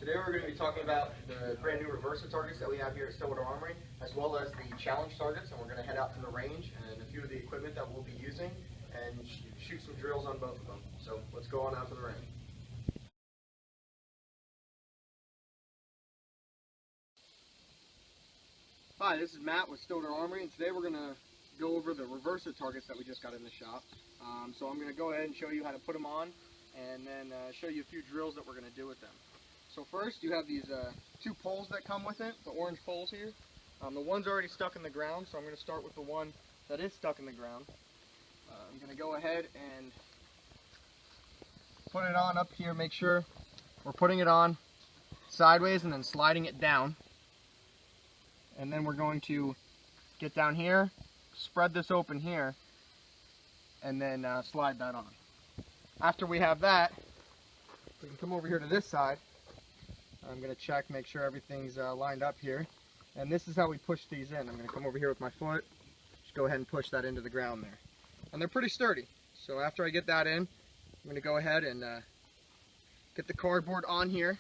Today we're going to be talking about the brand new Reversa targets that we have here at Stillwater Armory, as well as the challenge targets, and we're going to head out to the range and a few of the equipment that we'll be using and shoot some drills on both of them. So let's go on out to the range. Hi, this is Matt with Stillwater Armory, and today we're going to go over the Reversa targets that we just got in the shop. So I'm going to go ahead and show you how to put them on, and then show you a few drills that we're going to do with them. So first, you have these two poles that come with it, the orange poles here. The one's already stuck in the ground, so I'm going to start with the one that is stuck in the ground. I'm going to go ahead and put it on up here. Make sure we're putting it on sideways and then sliding it down. And then we're going to get down here, spread this open here, and then slide that on. After we have that, we can come over here to this side. I'm going to check, make sure everything's lined up here. And this is how we push these in. I'm going to come over here with my foot, just go ahead and push that into the ground there. And they're pretty sturdy. So after I get that in, I'm going to go ahead and get the cardboard on here.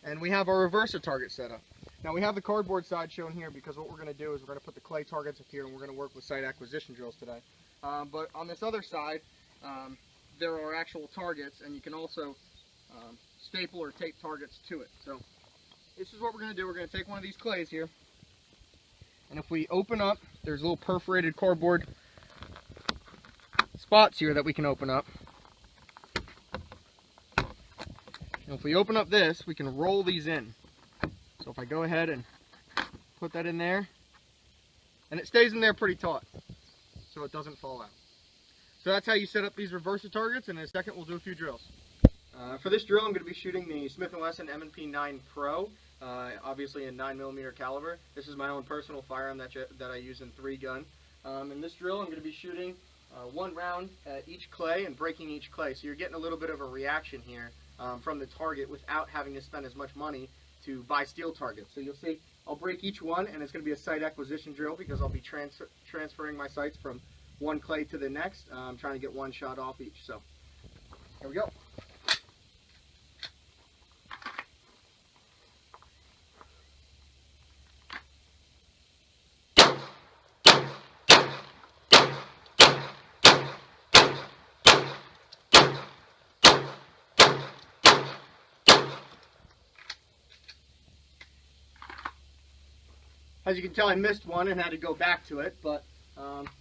And we have our Reversa target set up. Now we have the cardboard side shown here because what we're going to do is we're going to put the clay targets up here, and we're going to work with site acquisition drills today. But on this other side, there are actual targets, and you can also staple or tape targets to it. So this is what we're going to do. We're going to take one of these clays here, and if we open up, there's little perforated cardboard spots here that we can open up. And if we open up this, we can roll these in. So if I go ahead and put that in there, and it stays in there pretty taut, so it doesn't fall out. So that's how you set up these Reversa targets, and in a second we'll do a few drills. For this drill, I'm going to be shooting the Smith & Wesson M&P 9 Pro, obviously in 9mm caliber. This is my own personal firearm that I use in 3-gun. In this drill, I'm going to be shooting one round at each clay and breaking each clay. So you're getting a little bit of a reaction here from the target without having to spend as much money to buy steel targets. So you'll see I'll break each one, and it's going to be a site acquisition drill because I'll be transferring my sights from one clay to the next. I'm trying to get one shot off each. So here we go. As you can tell, I missed one and had to go back to it, but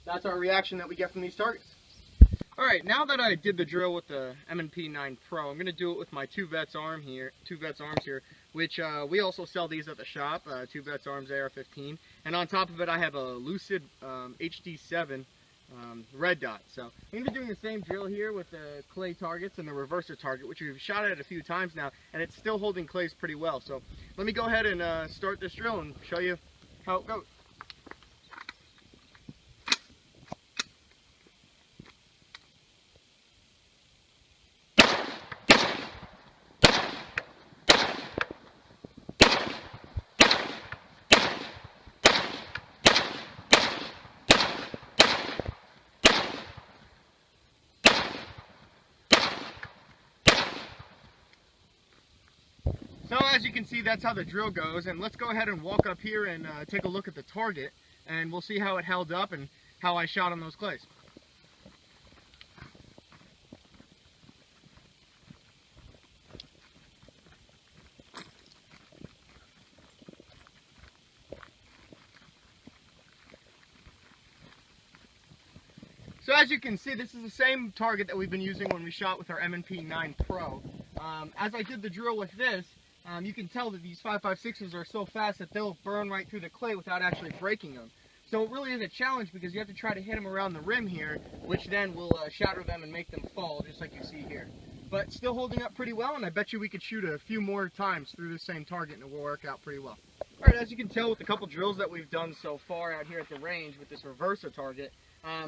that's our reaction that we get from these targets. Alright, now that I did the drill with the M&P 9 Pro, I'm going to do it with my 2Vets arms here, which we also sell these at the shop, 2Vets arms AR-15, and on top of it I have a Lucid HD7 red dot. So I'm going to be doing the same drill here with the clay targets and the Reversa target, which we've shot at a few times now, and it's still holding clays pretty well. So let me go ahead and start this drill and show you how it goes. So as you can see, that's how the drill goes, and let's go ahead and walk up here and take a look at the target, and we'll see how it held up and how I shot on those clays. So as you can see, this is the same target that we've been using when we shot with our M&P 9 Pro. As I did the drill with this, you can tell that these 5.56s are so fast that they'll burn right through the clay without actually breaking them. So it really is a challenge because you have to try to hit them around the rim here, which then will shatter them and make them fall, just like you see here. But still holding up pretty well, and I bet you we could shoot a few more times through the same target and it will work out pretty well. Alright, as you can tell with the couple drills that we've done so far out here at the range with this Reversa target,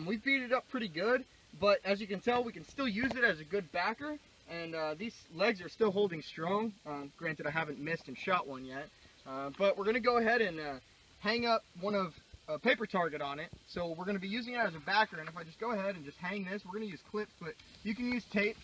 we've beat it up pretty good, but as you can tell, we can still use it as a good backer. And these legs are still holding strong. Granted, I haven't missed and shot one yet. But we're going to go ahead and hang up a paper target on it. So we're going to be using it as a backer. And if I just go ahead and just hang this, we're going to use clips, but you can use tape.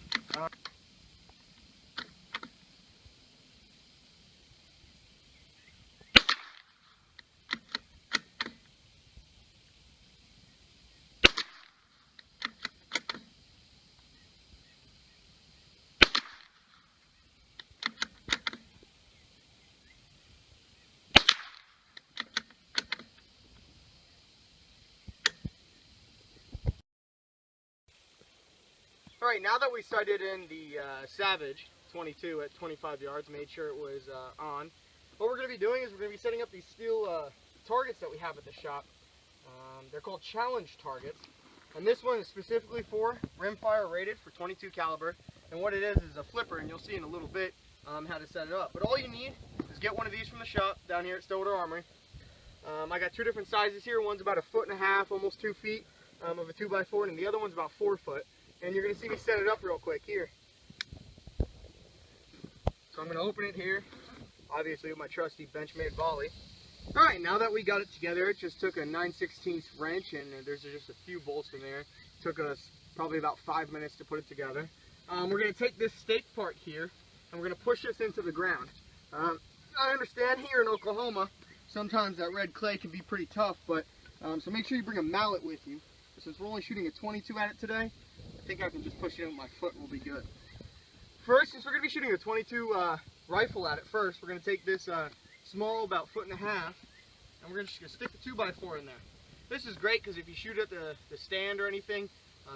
Alright, now that we sighted in the Savage 22 at 25 yards, made sure it was on, what we're going to be doing is we're going to be setting up these steel targets that we have at the shop. They're called challenge targets, and this one is specifically for rimfire rated for 22 caliber. And what it is a flipper, and you'll see in a little bit how to set it up. But all you need is get one of these from the shop down here at Stillwater Armory. I got two different sizes here. One's about 1.5 feet, almost 2 feet of a 2x4, and the other one's about 4 foot. And you're going to see me set it up real quick here. So I'm going to open it here, obviously with my trusty Benchmade volley. Alright, now that we got it together, it just took a 9/16 wrench, and there's just a few bolts in there. It took us probably about 5 minutes to put it together. We're going to take this stake part here, and we're going to push this into the ground. I understand here in Oklahoma, sometimes that red clay can be pretty tough, but so make sure you bring a mallet with you. Since we're only shooting a 22 at it today, I think I can just push it in with my foot and we'll be good. First, since we're going to be shooting a 22 rifle at it first, we're going to take this small, about 1.5 feet, and we're just going to stick the 2x4 in there. This is great because if you shoot at the stand or anything,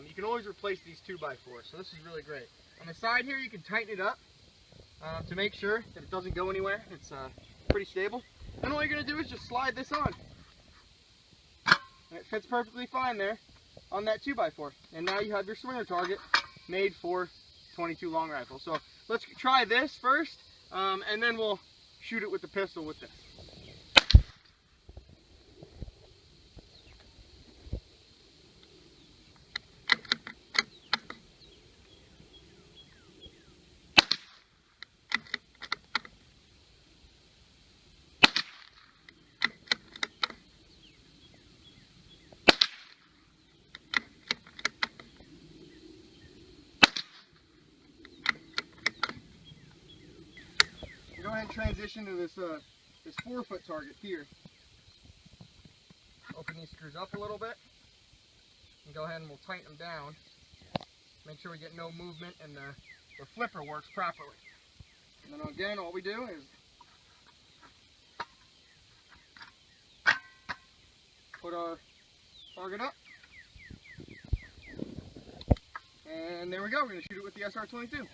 you can always replace these 2x4s, so this is really great. On the side here, you can tighten it up to make sure that it doesn't go anywhere. It's pretty stable. And all you're going to do is just slide this on. And it fits perfectly fine there on that 2x4. And now you have your swinger target made for 22 long rifle. So let's try this first, and then we'll shoot it with the pistol with this. Go ahead and transition to this 4 foot target here. Open these screws up a little bit, and go ahead and we'll tighten them down. Make sure we get no movement and the flipper works properly. And then again, all we do is put our target up, and there we go. We're going to shoot it with the SR-22.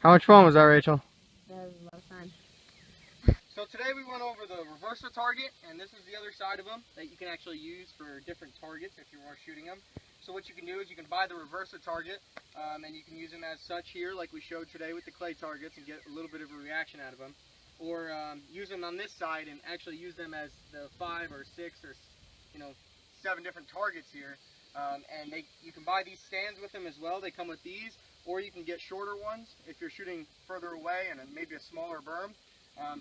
How much fun was that, Rachel? That was a lot of fun. So today we went over the reversa target, and this is the other side of them that you can actually use for different targets if you are shooting them. So what you can do is you can buy the reversa target, and you can use them as such here, like we showed today with the clay targets, and get a little bit of a reaction out of them. Or use them on this side and actually use them as the 5 or 6 or 7 different targets here. And you can buy these stands with them as well. They come with these. Or you can get shorter ones if you're shooting further away and maybe a smaller berm.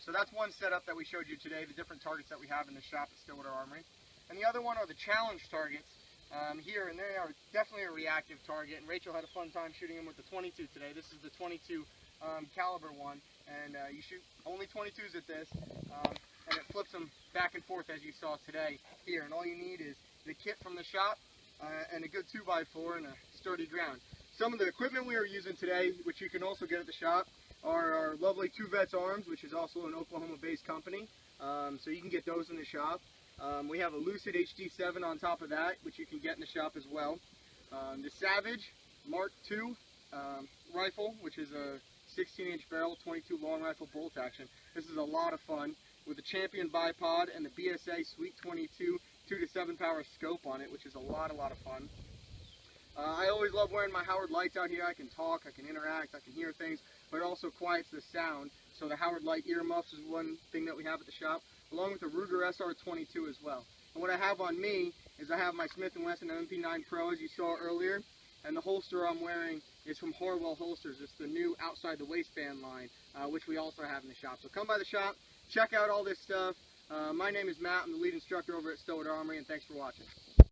So that's one setup that we showed you today, the different targets that we have in the shop at Stillwater Armory. And the other one are the challenge targets here, and they are definitely a reactive target. And Rachel had a fun time shooting them with the 22 today. This is the 22 caliber one, and you shoot only 22s at this, and it flips them back and forth as you saw today here. And all you need is the kit from the shop and a good 2x4 and a sturdy ground. Some of the equipment we are using today, which you can also get at the shop, are our lovely Two Vets Arms, which is also an Oklahoma-based company. So you can get those in the shop. We have a Lucid HD7 on top of that, which you can get in the shop as well. The Savage Mark II rifle, which is a 16-inch barrel, 22 long rifle bolt action. This is a lot of fun with the Champion bipod and the BSA Sweet 22 2 to 7 power scope on it, which is a lot of fun. I always love wearing my Howard lights out here. I can talk, I can interact, I can hear things, but it also quiets the sound. So the Howard light earmuffs is one thing that we have at the shop, along with the Ruger SR-22 as well. And what I have on me is I have my Smith & Wesson MP9 Pro, as you saw earlier, and the holster I'm wearing is from Horwell Holsters. It's the new outside the waistband line, which we also have in the shop. So come by the shop, check out all this stuff. My name is Matt. I'm the lead instructor over at Stillwater Armory, and thanks for watching.